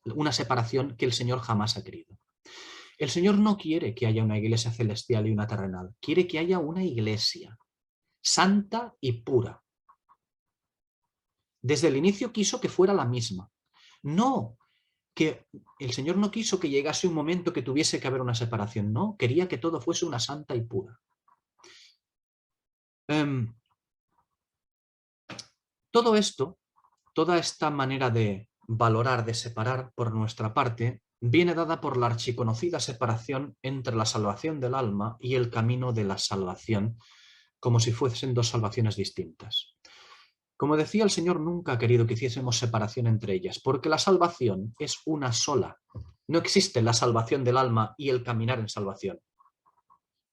una separación que el Señor jamás ha querido. El Señor no quiere que haya una iglesia celestial y una terrenal. Quiere que haya una iglesia santa y pura. Desde el inicio quiso que fuera la misma. No, que el Señor no quiso que llegase un momento que tuviese que haber una separación. No, quería que todo fuese una santa y pura. Todo esto, toda esta manera de valorar, de separar por nuestra parte, viene dada por la archiconocida separación entre la salvación del alma y el camino de la salvación, como si fuesen dos salvaciones distintas. Como decía, el Señor nunca ha querido que hiciésemos separación entre ellas, porque la salvación es una sola. No existe la salvación del alma y el caminar en salvación.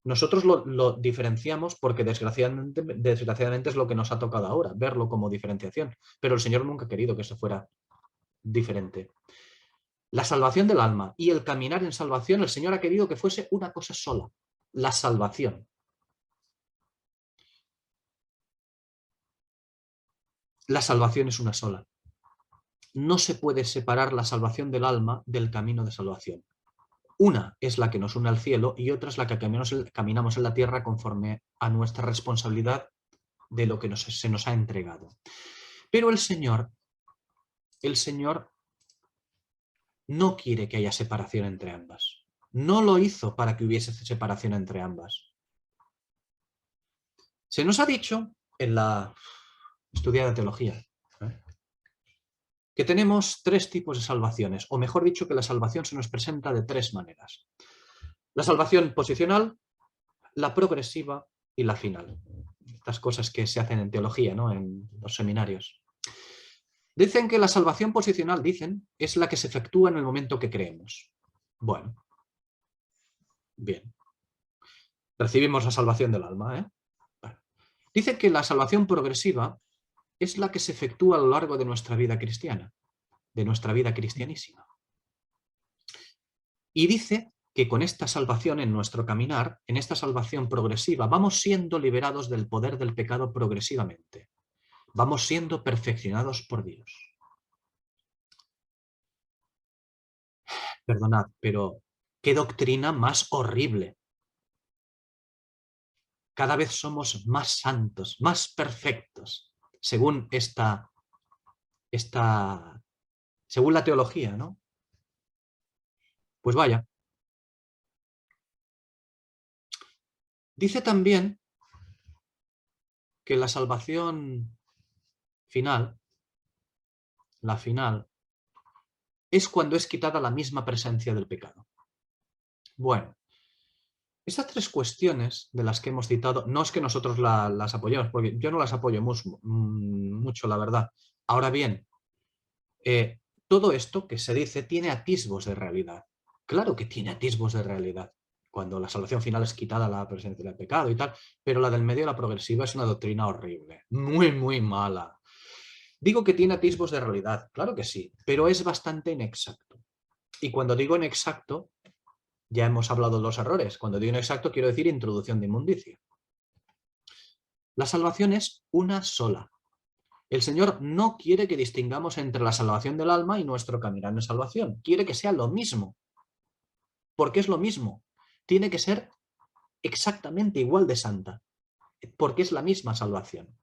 Nosotros lo diferenciamos porque desgraciadamente es lo que nos ha tocado ahora, verlo como diferenciación. Pero el Señor nunca ha querido que eso fuera diferente. La salvación del alma y el caminar en salvación, el Señor ha querido que fuese una cosa sola, la salvación. La salvación es una sola. No se puede separar la salvación del alma del camino de salvación. Una es la que nos une al cielo y otra es la que caminamos en la tierra conforme a nuestra responsabilidad de lo que se nos ha entregado. Pero el Señor no quiere que haya separación entre ambas. No lo hizo para que hubiese separación entre ambas. Se nos ha dicho en la estudiada teología que tenemos tres tipos de salvaciones, o mejor dicho, que la salvación se nos presenta de tres maneras. La salvación posicional, la progresiva y la final. Estas cosas que se hacen en teología, ¿no? En los seminarios. Dicen que la salvación posicional, es la que se efectúa en el momento que creemos. Bueno, bien. Recibimos la salvación del alma, Bueno. Dice que la salvación progresiva es la que se efectúa a lo largo de nuestra vida cristiana, de nuestra vida cristianísima. Y dice que con esta salvación en nuestro caminar, en esta salvación progresiva, vamos siendo liberados del poder del pecado progresivamente. Vamos siendo perfeccionados por Dios. Perdonad, pero qué doctrina más horrible. Cada vez somos más santos, más perfectos, según según la teología, ¿no? Pues vaya. Dice también que la salvación final, la final, es cuando es quitada la misma presencia del pecado. Bueno, estas tres cuestiones de las que hemos citado, no es que nosotros las apoyemos, porque yo no las apoyo mucho, la verdad. Ahora bien, todo esto que se dice tiene atisbos de realidad. Claro que tiene atisbos de realidad, cuando la salvación final es quitada la presencia del pecado y tal, pero la del medio, la progresiva, es una doctrina horrible, muy, muy mala. Digo que tiene atisbos de realidad, claro que sí, pero es bastante inexacto. Y cuando digo inexacto, ya hemos hablado de los errores. Cuando digo inexacto, quiero decir introducción de inmundicia. La salvación es una sola. El Señor no quiere que distingamos entre la salvación del alma y nuestro caminar en salvación. Quiere que sea lo mismo. Porque es lo mismo. Tiene que ser exactamente igual de santa. Porque es la misma salvación.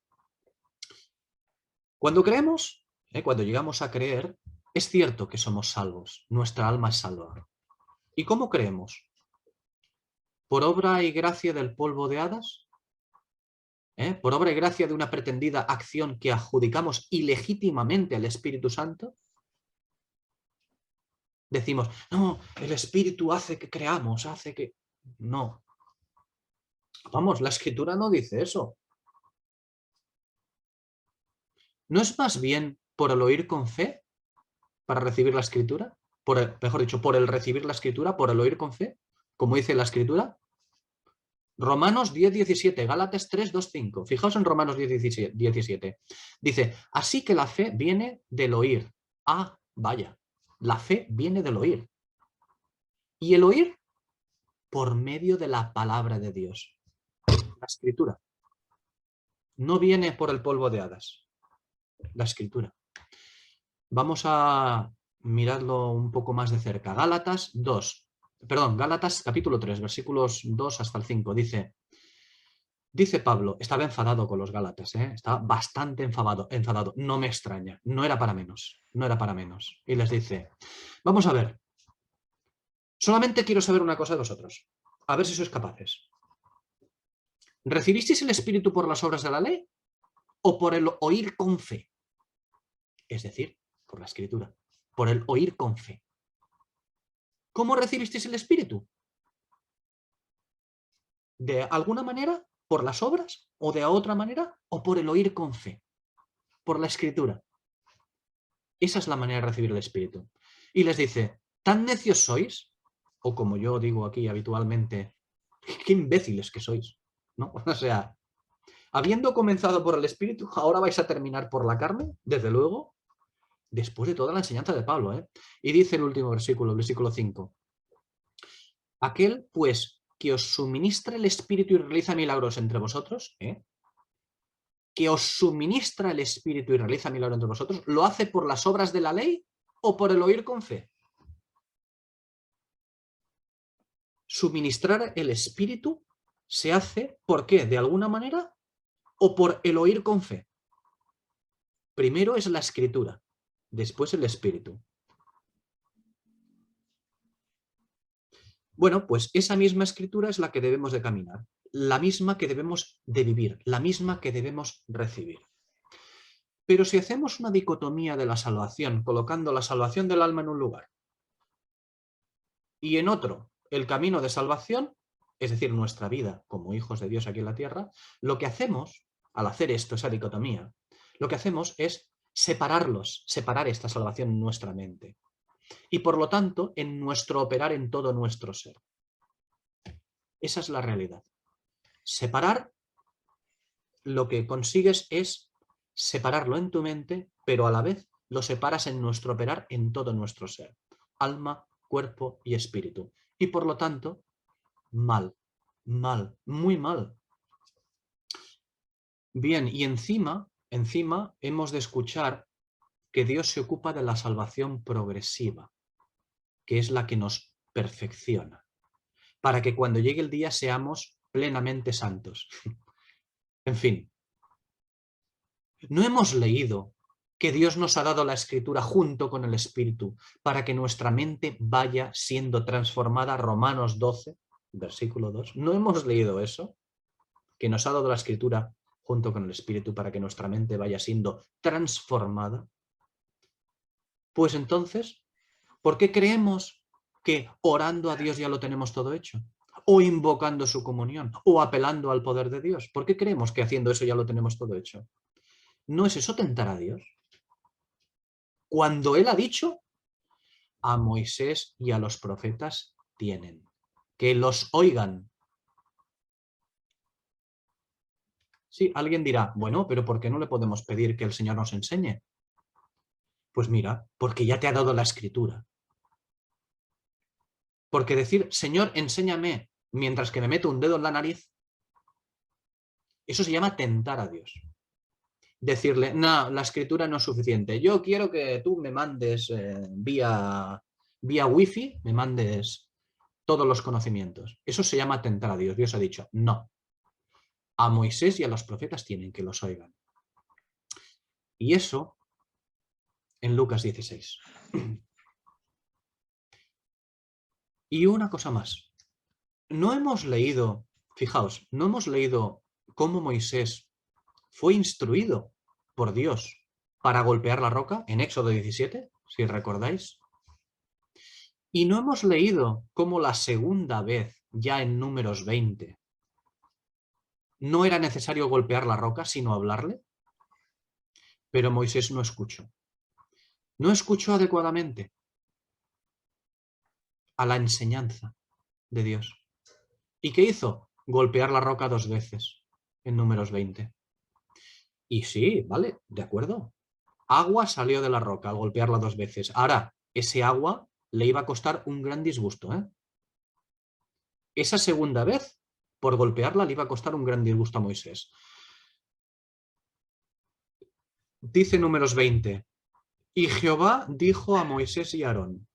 Cuando creemos, cuando llegamos a creer, es cierto que somos salvos. Nuestra alma es salva. ¿Y cómo creemos? ¿Por obra y gracia del polvo de hadas? ¿Por obra y gracia de una pretendida acción que adjudicamos ilegítimamente al Espíritu Santo? Decimos, no, el Espíritu hace que creamos, hace que... No. Vamos, la Escritura no dice eso. ¿No es más bien por el oír con fe para recibir la Escritura? Mejor dicho, por el recibir la Escritura, por el oír con fe, como dice la Escritura. Romanos 10, 17, Gálatas 3, 2, 5. Fijaos en Romanos 10, 17. Dice, así que la fe viene del oír. Ah, vaya, la fe viene del oír. ¿Y el oír? Por medio de la palabra de Dios. La Escritura. No viene por el polvo de hadas. La Escritura. Vamos a mirarlo un poco más de cerca. Gálatas capítulo 3, versículos 2 hasta el 5. Dice Pablo, estaba enfadado con los Gálatas, estaba bastante enfadado, no me extraña, no era para menos, no era para menos. Y les dice, vamos a ver, solamente quiero saber una cosa de vosotros, a ver si sois capaces. ¿Recibisteis el Espíritu por las obras de la ley o por el oír con fe? Es decir, por la Escritura, por el oír con fe. ¿Cómo recibisteis el Espíritu? ¿De alguna manera? ¿Por las obras? ¿O de otra manera? ¿O por el oír con fe? Por la Escritura. Esa es la manera de recibir el Espíritu. Y les dice, ¿tan necios sois? O como yo digo aquí habitualmente, qué imbéciles que sois, ¿no? O sea, habiendo comenzado por el Espíritu, ahora vais a terminar por la carne, desde luego, después de toda la enseñanza de Pablo, ¿eh? Y dice el último versículo, el versículo 5. Aquel, pues, que os suministra el Espíritu y realiza milagros entre vosotros, que os suministra el Espíritu y realiza milagros entre vosotros, ¿lo hace por las obras de la ley o por el oír con fe? Suministrar el Espíritu se hace, ¿por qué? ¿De alguna manera? ¿O por el oír con fe? Primero es la Escritura, después el Espíritu. Bueno, pues esa misma Escritura es la que debemos de caminar, la misma que debemos de vivir, la misma que debemos recibir. Pero si hacemos una dicotomía de la salvación, colocando la salvación del alma en un lugar y en otro el camino de salvación, es decir, nuestra vida como hijos de Dios aquí en la tierra, lo que hacemos, al hacer esto, esa dicotomía, lo que hacemos es separar esta salvación en nuestra mente y por lo tanto en nuestro operar en todo nuestro ser. Esa es la realidad. Separar, lo que consigues es separarlo en tu mente, pero a la vez lo separas en nuestro operar en todo nuestro ser. Alma, cuerpo y espíritu. Y por lo tanto, mal, muy mal. Bien, y encima hemos de escuchar que Dios se ocupa de la salvación progresiva. que es la que nos perfecciona, para que cuando llegue el día seamos plenamente santos. En fin, no hemos leído que Dios nos ha dado la Escritura junto con el Espíritu para que nuestra mente vaya siendo transformada. Romanos 12, versículo 2. ¿No hemos leído eso? Que nos ha dado la Escritura junto con el Espíritu para que nuestra mente vaya siendo transformada. Pues entonces, ¿por qué creemos que orando a Dios ya lo tenemos todo hecho? O invocando su comunión, o apelando al poder de Dios. ¿Por qué creemos que haciendo eso ya lo tenemos todo hecho? ¿No es eso tentar a Dios? Cuando Él ha dicho, a Moisés y a los profetas tienen, que los oigan. Sí, alguien dirá, bueno, pero ¿por qué no le podemos pedir que el Señor nos enseñe? Pues mira, porque ya te ha dado la Escritura. Porque decir, Señor, enséñame, mientras que me meto un dedo en la nariz, eso se llama tentar a Dios. Decirle, no, la Escritura no es suficiente. Yo quiero que tú me mandes vía wifi, me mandes todos los conocimientos. Eso se llama tentar a Dios. Dios ha dicho, no. A Moisés y a los profetas tienen que los oigan. Y eso en Lucas 16. Y una cosa más. No hemos leído, fijaos, no hemos leído cómo Moisés fue instruido por Dios para golpear la roca en Éxodo 17, si recordáis. Y no hemos leído cómo la segunda vez, ya en Números 20, no era necesario golpear la roca, sino hablarle. Pero Moisés no escuchó. No escuchó adecuadamente a la enseñanza de Dios. ¿Y qué hizo? Golpear la roca 2 veces en Números 20. Y sí, vale, de acuerdo. Agua salió de la roca al golpearla 2 veces. Ahora, ese agua le iba a costar un gran disgusto, ¿eh? Esa segunda vez, por golpearla, le iba a costar un gran disgusto a Moisés. Dice Números 20. Y Jehová dijo a Moisés y a Aarón,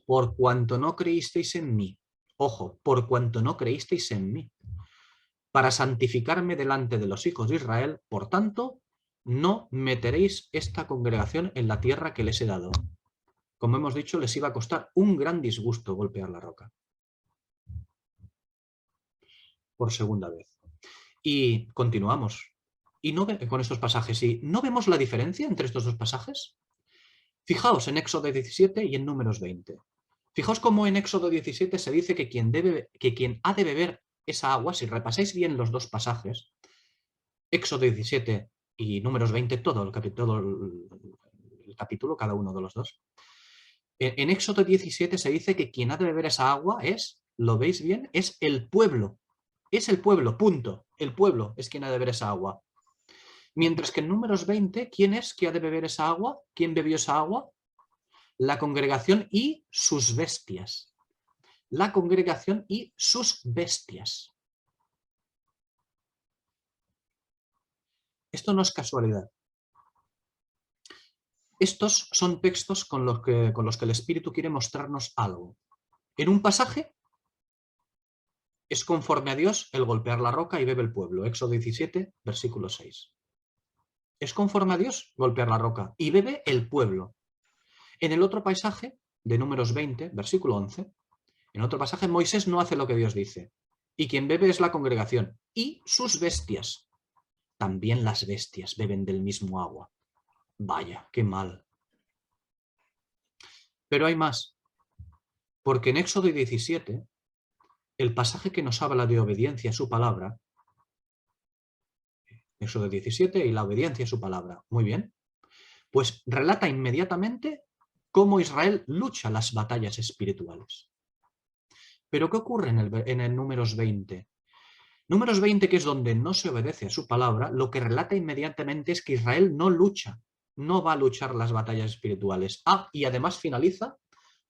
por cuanto no creísteis en mí, ojo, por cuanto no creísteis en mí, para santificarme delante de los hijos de Israel, por tanto, no meteréis esta congregación en la tierra que les he dado. Como hemos dicho, les iba a costar un gran disgusto golpear la roca. Por segunda vez. Y continuamos. Y no con estos pasajes. ¿Y no vemos la diferencia entre estos dos pasajes? Fijaos en Éxodo 17 y en Números 20. Fijaos cómo en Éxodo 17 se dice que quien ha de beber esa agua, si repasáis bien los dos pasajes, Éxodo 17 y Números 20, todo el capítulo, cada uno de los dos. En Éxodo 17 se dice que quien ha de beber esa agua es, ¿lo veis bien? Es el pueblo. Es el pueblo, punto. El pueblo es quien ha de beber esa agua. Mientras que en Números 20, ¿quién es que ha de beber esa agua? ¿Quién bebió esa agua? La congregación y sus bestias. La congregación y sus bestias. Esto no es casualidad. Estos son textos con los que el Espíritu quiere mostrarnos algo. En un pasaje es conforme a Dios el golpear la roca y bebe el pueblo. Éxodo 17, versículo 6. Es conforme a Dios golpear la roca y bebe el pueblo. En el otro pasaje de Números 20, versículo 11, en otro pasaje Moisés no hace lo que Dios dice. Y quien bebe es la congregación y sus bestias. También las bestias beben del mismo agua. Vaya, qué mal. Pero hay más. Porque en Éxodo 17, el pasaje que nos habla de obediencia a su palabra, Éxodo 17 y la obediencia a su palabra, muy bien, pues relata inmediatamente cómo Israel lucha las batallas espirituales. Pero ¿qué ocurre en el Números 20? Números 20, que es donde no se obedece a su palabra, lo que relata inmediatamente es que Israel no lucha, no va a luchar las batallas espirituales. Y además finaliza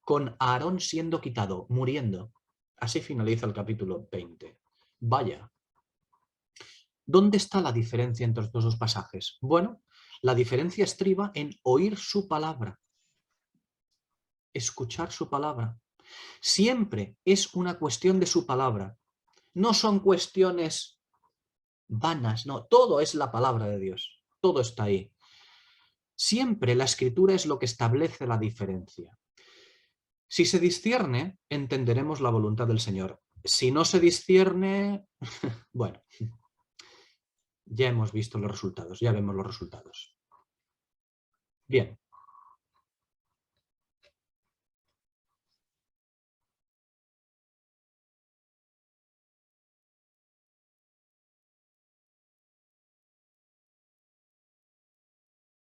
con Aarón siendo quitado, muriendo. Así finaliza el capítulo 20. Vaya. ¿Dónde está la diferencia entre estos dos pasajes? Bueno, la diferencia estriba en oír su palabra. escuchar su palabra. Siempre es una cuestión de su palabra. No son cuestiones vanas, no. Todo es la palabra de Dios. Todo está ahí. Siempre la Escritura es lo que establece la diferencia. Si se discierne, entenderemos la voluntad del Señor. Si no se discierne, bueno, ya hemos visto los resultados, ya vemos los resultados. Bien.